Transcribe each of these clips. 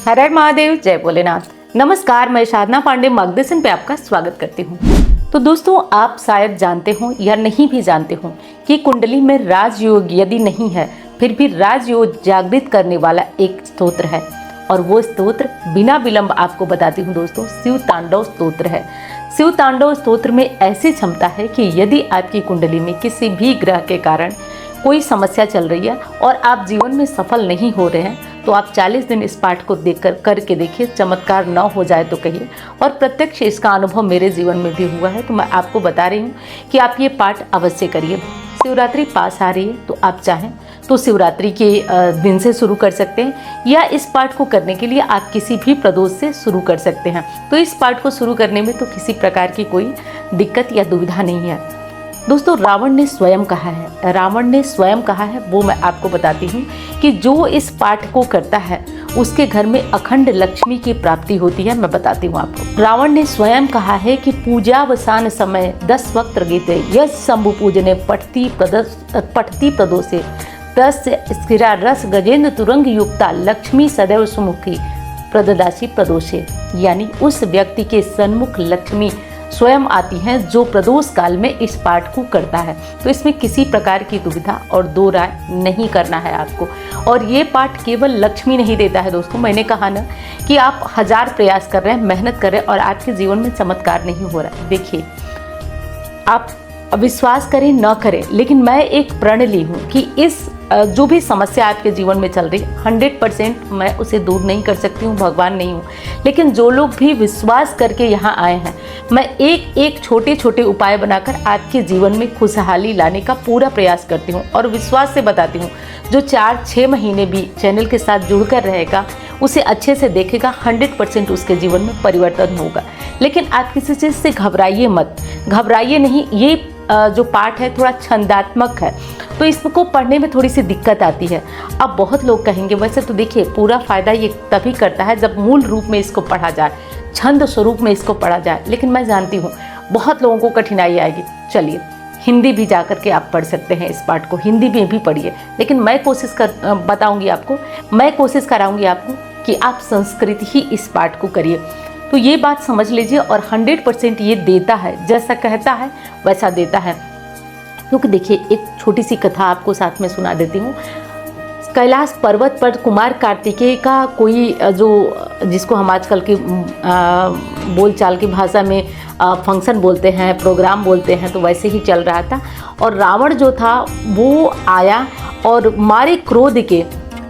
हर हर महादेव, जय भोलेनाथ। नमस्कार, मैं साधना पांडे मार्गदर्शन पे आपका स्वागत करती हूँ। तो दोस्तों, आप शायद जानते हो या नहीं भी जानते हो कि कुंडली में राजयोग यदि नहीं है फिर भी राजयोग जागृत करने वाला एक स्तोत्र है, और वो स्तोत्र बिना विलंब आपको बताती हूँ दोस्तों, शिव तांडव स्तोत्र है। शिव तांडव स्तोत्र में ऐसी क्षमता है कि यदि आपकी कुंडली में किसी भी ग्रह के कारण कोई समस्या चल रही है और आप जीवन में सफल नहीं हो रहे हैं, तो आप 40 दिन इस पाठ को देखकर करके देखिए, चमत्कार न हो जाए तो कहिए। और प्रत्यक्ष इसका अनुभव मेरे जीवन में भी हुआ है, तो मैं आपको बता रही हूँ कि आप ये पाठ अवश्य करिए। शिवरात्रि पास आ रही है, तो आप चाहें तो शिवरात्रि के दिन से शुरू कर सकते हैं, या इस पाठ को करने के लिए आप किसी भी प्रदोष से शुरू कर सकते हैं। तो इस पाठ को शुरू करने में तो किसी प्रकार की कोई दिक्कत या दुविधा नहीं है। दोस्तों, रावण ने स्वयं कहा है, वो मैं आपको बताती हूँ कि जो इस पाठ को करता है उसके घर में अखंड लक्ष्मी की प्राप्ति होती है। मैं बताती हूँ आपको। रावण ने स्वयं कहा है कि पूजावसान समय 10 वक्त गीते यश शंभु पूजने पठती प्रदोषे तस्य स्थिरा रस गजेंद्र तुरंग युक्ता लक्ष्मी सदैव सुमुखी प्रददासी प्रदोषे। यानी उस व्यक्ति के सन्मुख लक्ष्मी स्वयं आती हैं जो प्रदोष काल में इस पाठ को करता है। तो इसमें किसी प्रकार की दुविधा और दो राय नहीं करना है आपको। और ये पाठ केवल लक्ष्मी नहीं देता है दोस्तों, मैंने कहा ना कि आप 1000 प्रयास कर रहे हैं, मेहनत कर रहे हैं और आपके जीवन में चमत्कार नहीं हो रहा है। देखिए, आप विश्वास करें न करें, लेकिन मैं एक प्रण ली हूँ कि इस जो भी समस्या आपके जीवन में चल रही 100% मैं उसे दूर नहीं कर सकती हूँ, भगवान नहीं हूँ। लेकिन जो लोग भी विश्वास करके यहाँ आए हैं, मैं एक एक छोटे छोटे उपाय बनाकर आपके जीवन में खुशहाली लाने का पूरा प्रयास करती हूँ। और विश्वास से बताती हूँ, जो 4-6 महीने भी चैनल के साथ जुड़कर रहेगा, उसे अच्छे से देखेगा, 100% उसके जीवन में परिवर्तन होगा। लेकिन आप किसी चीज़ से घबराइए मत, घबराइए नहीं। ये जो पाठ है थोड़ा छंदात्मक है, तो इसको पढ़ने में थोड़ी सी दिक्कत आती है। अब बहुत लोग कहेंगे, वैसे तो देखिए पूरा फ़ायदा ये तभी करता है जब मूल रूप में इसको पढ़ा जाए, छंद स्वरूप में इसको पढ़ा जाए। लेकिन मैं जानती हूँ बहुत लोगों को कठिनाई आएगी। चलिए, हिंदी भी जा कर के आप पढ़ सकते हैं इस पाठ को, हिंदी में भी पढ़िए। लेकिन मैं कोशिश कराऊँगी आपको कि आप संस्कृत ही इस पाठ को करिए। तो ये बात समझ लीजिए, और 100% ये देता है, जैसा कहता है वैसा देता है। क्योंकि देखिए, एक छोटी सी कथा आपको साथ में सुना देती हूँ। कैलाश पर्वत पर कुमार कार्तिकेय का कोई जिसको हम आजकल की बोलचाल की भाषा में फंक्शन बोलते हैं, प्रोग्राम बोलते हैं, तो वैसे ही चल रहा था। और रावण जो था वो आया और मारे क्रोध के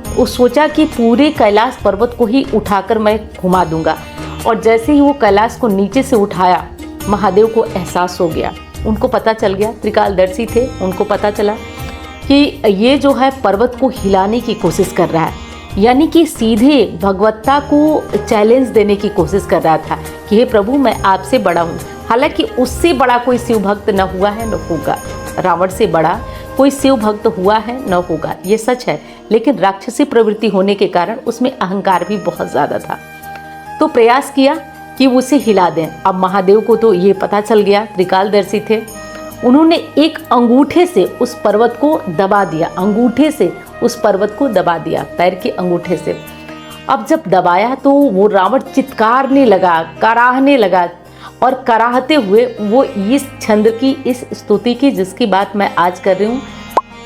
वो सोचा कि पूरे कैलाश पर्वत को ही उठाकर मैं घुमा दूंगा। और जैसे ही वो कैलाश को नीचे से उठाया, महादेव को एहसास हो गया, उनको पता चल गया, त्रिकालदर्शी थे, उनको पता चला कि ये जो है पर्वत को हिलाने की कोशिश कर रहा है। यानी कि सीधे भगवत्ता को चैलेंज देने की कोशिश कर रहा था कि हे प्रभु, मैं आपसे बड़ा हूँ। हालांकि उससे बड़ा कोई शिव भक्त न हुआ है न होगा, रावण से बड़ा कोई शिव भक्त हुआ है न होगा, ये सच है। लेकिन राक्षसी प्रवृत्ति होने के कारण उसमें अहंकार भी बहुत ज़्यादा था। तो प्रयास किया कि उसे हिला दें। अब महादेव को तो ये पता चल गया, त्रिकालदर्शी थे, उन्होंने एक अंगूठे से उस पर्वत को दबा दिया, पैर के अंगूठे से। अब जब दबाया तो वो रावण चित्कारने लगा, कराहने लगा, और कराहते हुए वो इस छंद की, इस स्तुति की, जिसकी बात मैं आज कर रही हूँ,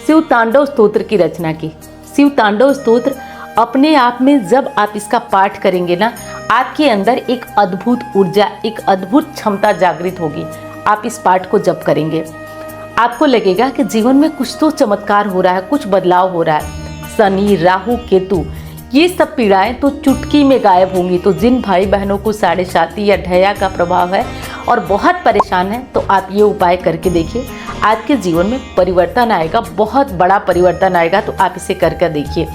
शिव तांडव स्तोत्र की रचना की। शिव तांडव स्तोत्र अपने आप में जब आप इसका पाठ करेंगे ना, आपके अंदर एक अद्भुत ऊर्जा, एक अद्भुत क्षमता जागृत होगी। आप इस पाठ को जब करेंगे, आपको लगेगा कि जीवन में कुछ तो चमत्कार हो रहा है, कुछ बदलाव हो रहा है। शनि, राहु, केतु, ये सब पीड़ाएं तो चुटकी में गायब होंगी। तो जिन भाई बहनों को साढ़े साती या ढैया का प्रभाव है और बहुत परेशान है, तो आप ये उपाय करके देखिए, आपके जीवन में परिवर्तन आएगा, बहुत बड़ा परिवर्तन आएगा। तो आप इसे करके देखिए।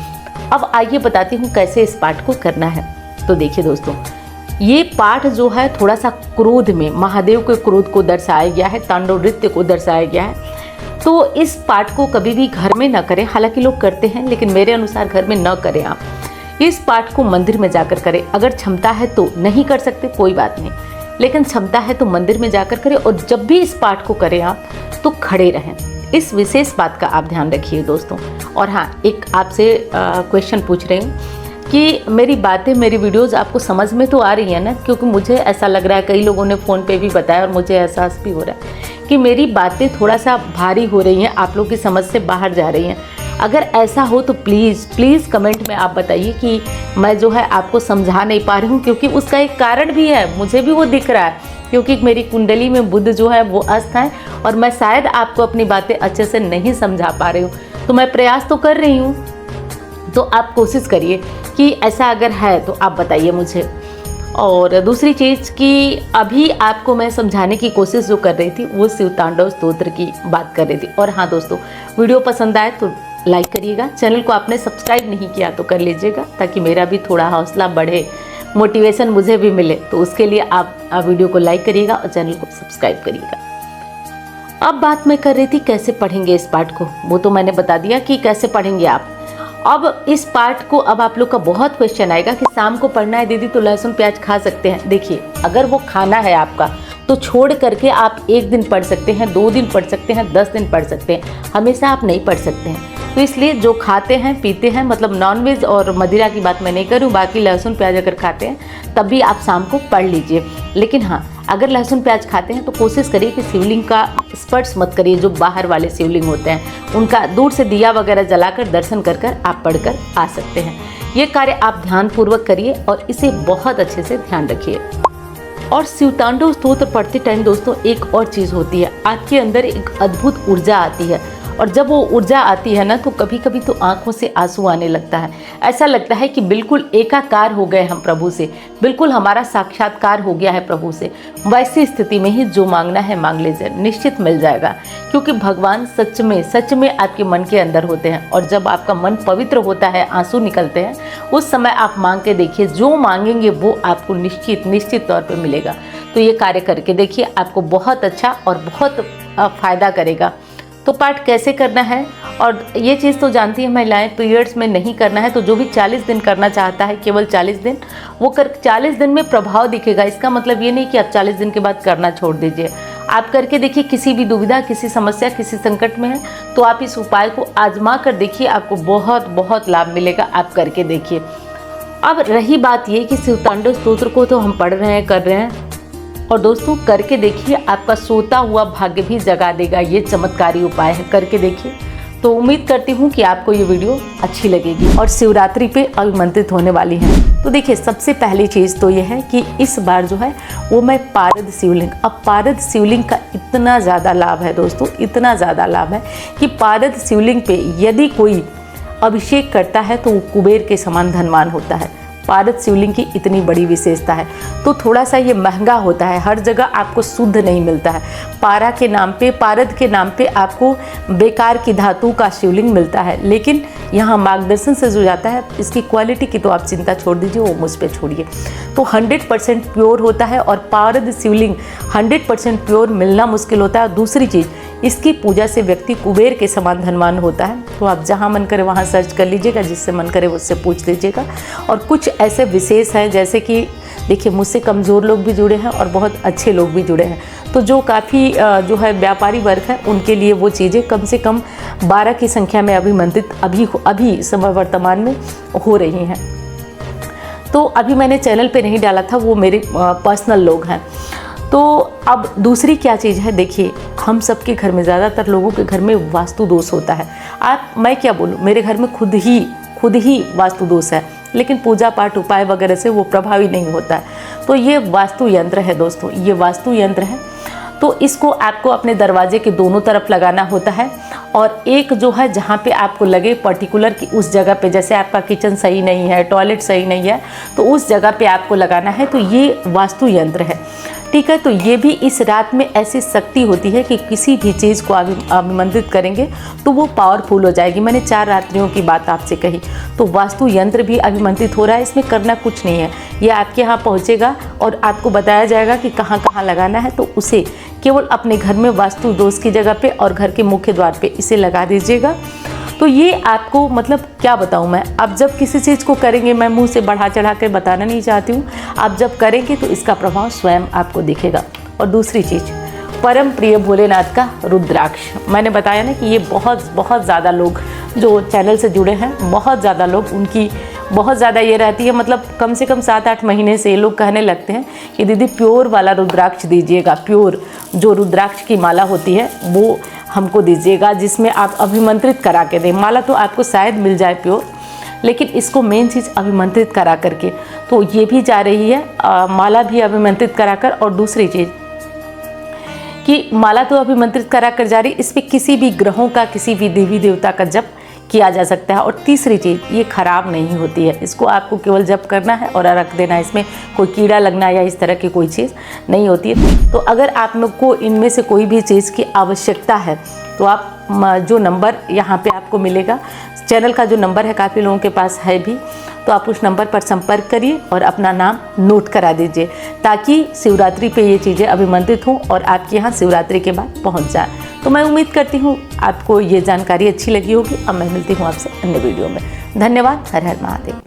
अब आइए बताती हूँ कैसे इस पाठ को करना है। तो देखिए दोस्तों, ये पाठ जो है थोड़ा सा क्रोध में, महादेव के क्रोध को दर्शाया गया है, तांडव नृत्य को दर्शाया गया है। तो इस पाठ को कभी भी घर में न करें, हालांकि लोग करते हैं, लेकिन मेरे अनुसार घर में न करें। आप इस पाठ को मंदिर में जाकर करें। अगर क्षमता है तो, नहीं कर सकते कोई बात नहीं, लेकिन क्षमता है तो मंदिर में जाकर करें। और जब भी इस पाठ को करें आप, तो खड़े रहें। इस विशेष बात का आप ध्यान रखिए दोस्तों। और हाँ, एक आपसे क्वेश्चन पूछ रही हूँ कि मेरी बातें, मेरी वीडियोज़ आपको समझ में तो आ रही है ना, क्योंकि मुझे ऐसा लग रहा है, कई लोगों ने फ़ोन पे भी बताया और मुझे एहसास भी हो रहा है कि मेरी बातें थोड़ा सा भारी हो रही हैं, आप लोग की समझ से बाहर जा रही हैं। अगर ऐसा हो तो प्लीज़ कमेंट में आप बताइए कि मैं जो है आपको समझा नहीं पा रही हूँ, क्योंकि उसका एक कारण भी है, मुझे भी वो दिख रहा है, क्योंकि मेरी कुंडली में बुध जो है वो अस्त है और मैं शायद आपको अपनी बातें अच्छे से नहीं समझा पा रही हूँ। तो मैं प्रयास तो कर रही हूँ, तो आप कोशिश करिए कि ऐसा अगर है तो आप बताइए मुझे। और दूसरी चीज़ कि अभी आपको मैं समझाने की कोशिश जो कर रही थी वो शिव तांडव स्तोत्र की बात कर रही थी। और हाँ दोस्तों, वीडियो पसंद आए तो लाइक करिएगा, चैनल को आपने सब्सक्राइब नहीं किया तो कर लीजिएगा, ताकि मेरा भी थोड़ा हौसला बढ़े, मोटिवेशन मुझे भी मिले। तो उसके लिए आप वीडियो को लाइक करिएगा और चैनल को सब्सक्राइब करिएगा। अब बात मैं कर रही थी कैसे पढ़ेंगे इस पाठ को, वो तो मैंने बता दिया कि कैसे पढ़ेंगे आप। अब इस पाठ को अब आप लोग का बहुत क्वेश्चन आएगा कि शाम को पढ़ना है दीदी तो लहसुन प्याज खा सकते हैं। देखिए, अगर वो खाना है आपका तो छोड़ करके आप 1 दिन पढ़ सकते हैं, 2 दिन पढ़ सकते हैं, 10 दिन पढ़ सकते हैं, हमेशा आप नहीं पढ़ सकते हैं। तो इसलिए जो खाते हैं पीते हैं, मतलब नॉनवेज और मदिरा की बात मैं नहीं करूँ, बाकी लहसुन प्याज अगर खाते हैं तब भी आप शाम को पढ़ लीजिए। लेकिन हाँ, अगर लहसुन प्याज खाते हैं तो कोशिश करिए कि शिवलिंग का स्पर्श मत करिए। जो बाहर वाले शिवलिंग होते हैं उनका दूर से दिया वगैरह जलाकर दर्शन कर कर आप पढ़कर आ सकते हैं। ये कार्य आप ध्यानपूर्वक करिए और इसे बहुत अच्छे से ध्यान रखिए। और शिवतांडव स्तोत्र पढ़ते टाइम दोस्तों एक और चीज़ होती है, आपके अंदर एक अद्भुत ऊर्जा आती है। और जब वो ऊर्जा आती है ना तो कभी कभी तो आंखों से आंसू आने लगता है। ऐसा लगता है कि बिल्कुल एकाकार हो गए हम प्रभु से, बिल्कुल हमारा साक्षात्कार हो गया है प्रभु से। वैसी स्थिति में ही जो मांगना है मांग लीजिए, निश्चित मिल जाएगा, क्योंकि भगवान सच में आपके मन के अंदर होते हैं। और जब आपका मन पवित्र होता है, आंसू निकलते हैं, उस समय आप मांग के देखिए, जो मांगेंगे वो आपको निश्चित तौर पर मिलेगा। तो ये कार्य करके देखिए, आपको बहुत अच्छा और बहुत फायदा करेगा। तो पाठ कैसे करना है, और ये चीज़ तो जानती है महिलाएं, पीरियड्स में नहीं करना है। तो जो भी 40 दिन करना चाहता है, केवल 40 दिन वो 40 दिन में प्रभाव दिखेगा। इसका मतलब ये नहीं कि आप 40 दिन के बाद करना छोड़ दीजिए। आप करके देखिए, किसी भी दुविधा, किसी समस्या, किसी संकट में है तो आप इस उपाय को आजमा कर देखिए, आपको बहुत लाभ मिलेगा। आप करके देखिए। अब रही बात ये कि शिवतांडव स्तोत्र को तो हम पढ़ रहे हैं, कर रहे हैं, और दोस्तों करके देखिए, आपका सोता हुआ भाग्य भी जगा देगा। ये चमत्कारी उपाय है, करके देखिए। तो उम्मीद करती हूँ कि आपको ये वीडियो अच्छी लगेगी और शिवरात्रि पे अभिमंत्रित होने वाली है। तो देखिए, सबसे पहली चीज़ तो ये है कि इस बार जो है वो मैं पारद शिवलिंग, अब पारद शिवलिंग का इतना ज़्यादा लाभ है दोस्तों, इतना ज़्यादा लाभ है कि पारद शिवलिंग पे यदि कोई अभिषेक करता है तो वो कुबेर के समान धनवान होता है। पारद शिवलिंग की इतनी बड़ी विशेषता है। तो थोड़ा सा ये महंगा होता है, हर जगह आपको शुद्ध नहीं मिलता है। पारा के नाम पे, पारद के नाम पे आपको बेकार की धातु का शिवलिंग मिलता है, लेकिन यहाँ मार्गदर्शन से जो जाता है, इसकी क्वालिटी की तो आप चिंता छोड़ दीजिए, वो मुझ पे छोड़िए। तो 100% प्योर होता है और पारद शिवलिंग 100% प्योर मिलना मुश्किल होता है। दूसरी चीज़, इसकी पूजा से व्यक्ति कुबेर के समान धनवान होता है। तो आप जहाँ मन करे वहाँ सर्च कर लीजिएगा, जिससे मन करे उससे पूछ लीजिएगा। और कुछ ऐसे विशेष हैं, जैसे कि देखिए, मुझसे कमज़ोर लोग भी जुड़े हैं और बहुत अच्छे लोग भी जुड़े हैं। तो जो काफ़ी जो है व्यापारी वर्ग है, उनके लिए वो चीज़ें कम से कम 12 की संख्या में अभिमंत्रित अभी समय वर्तमान में हो रही हैं। तो अभी मैंने चैनल पे नहीं डाला था, वो मेरे पर्सनल लोग हैं। तो अब दूसरी क्या चीज़ है, देखिए, हम सबके घर में, ज़्यादातर लोगों के घर में वास्तु दोष होता है। मैं क्या बोलूँ, मेरे घर में खुद ही वास्तु दोष है, लेकिन पूजा पाठ उपाय वगैरह से वो प्रभावी नहीं होता है। तो ये वास्तु यंत्र है दोस्तों, ये वास्तु यंत्र है। तो इसको आपको अपने दरवाजे के दोनों तरफ लगाना होता है, और एक जो है जहाँ पे आपको लगे पर्टिकुलर कि उस जगह पे, जैसे आपका किचन सही नहीं है, टॉयलेट सही नहीं है, तो उस जगह पे आपको लगाना है। तो ये वास्तु यंत्र है, ठीक है। तो ये भी इस रात में ऐसी शक्ति होती है कि किसी भी चीज़ को अभिमंत्रित करेंगे तो वो पावरफुल हो जाएगी। मैंने 4 रात्रियों की बात आपसे कही, तो वास्तु यंत्र भी अभिमंत्रित हो रहा है। इसमें करना कुछ नहीं है, ये आपके यहाँ पहुँचेगा और आपको बताया जाएगा कि कहाँ कहाँ लगाना है। तो उसे केवल अपने घर में वास्तु दोष की जगह पे और घर के मुख्य द्वार पे इसे लगा दीजिएगा। तो ये आपको, मतलब क्या बताऊँ मैं, अब जब किसी चीज़ को करेंगे, मैं मुंह से बढ़ा चढ़ा कर बताना नहीं चाहती हूँ, आप जब करेंगे तो इसका प्रभाव स्वयं आपको दिखेगा। और दूसरी चीज़, परम प्रिय भोलेनाथ का रुद्राक्ष, मैंने बताया ना कि ये बहुत ज़्यादा लोग जो चैनल से जुड़े हैं, बहुत ज़्यादा लोग उनकी बहुत ज़्यादा ये रहती है, मतलब कम से कम 7-8 महीने से ये लोग कहने लगते हैं कि दीदी प्योर वाला रुद्राक्ष दीजिएगा, प्योर जो रुद्राक्ष की माला होती है वो हमको दीजिएगा, जिसमें आप अभिमंत्रित करा के दें। माला तो आपको शायद मिल जाए प्योर, लेकिन इसको मेन चीज़ अभिमंत्रित करा करके, तो ये भी जा रही है माला भी अभिमंत्रित कराकर। और दूसरी चीज़ कि माला तो अभिमंत्रित करा कर जा रही, इस पर किसी भी ग्रहों का, किसी भी देवी देवता का जप किया जा सकता है। और तीसरी चीज़, ये खराब नहीं होती है, इसको आपको केवल जप करना है और रख देना है, इसमें कोई कीड़ा लगना या इस तरह की कोई चीज़ नहीं होती है। तो अगर आप लोग को इनमें से कोई भी चीज़ की आवश्यकता है तो आप जो नंबर यहाँ पे आपको मिलेगा, चैनल का जो नंबर है, काफ़ी लोगों के पास है भी, तो आप उस नंबर पर संपर्क करिए और अपना नाम नोट करा दीजिए, ताकि शिवरात्रि पे ये चीज़ें अभिमंत्रित हों और आपके यहाँ शिवरात्रि के बाद पहुँच जाए। तो मैं उम्मीद करती हूँ आपको ये जानकारी अच्छी लगी होगी। अब मैं मिलती हूँ आपसे अन्य वीडियो में। धन्यवाद। हर हर महादेव।